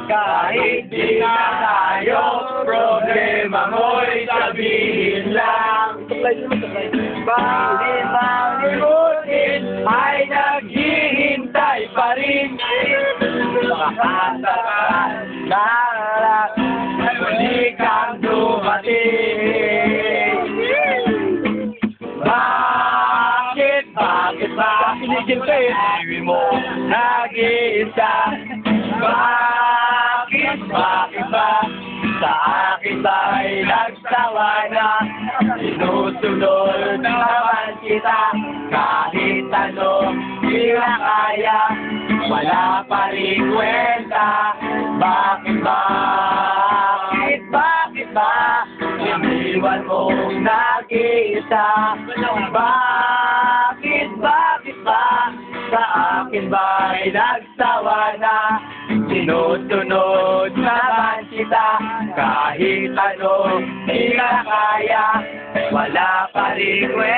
Kahit di na tayo, problema mo'y sabihin lang. Limutin ay naghihintay pa rin. Makakasakan na ay muli kang dumating. Bakit ba pinigil ka eh? Mo nag-iisa. Bakit ba sa akin ba'y nagsawa na? Sinusunod naman kita kahit ano di na kaya. Wala pa rin kwenta. Bakit ba iniwan mong nag-iisa? Bakit ba sa akin ba'y nagsawa na? Sinusunod naman kita kahit ano di na kaya. Wala pa rin kwenta.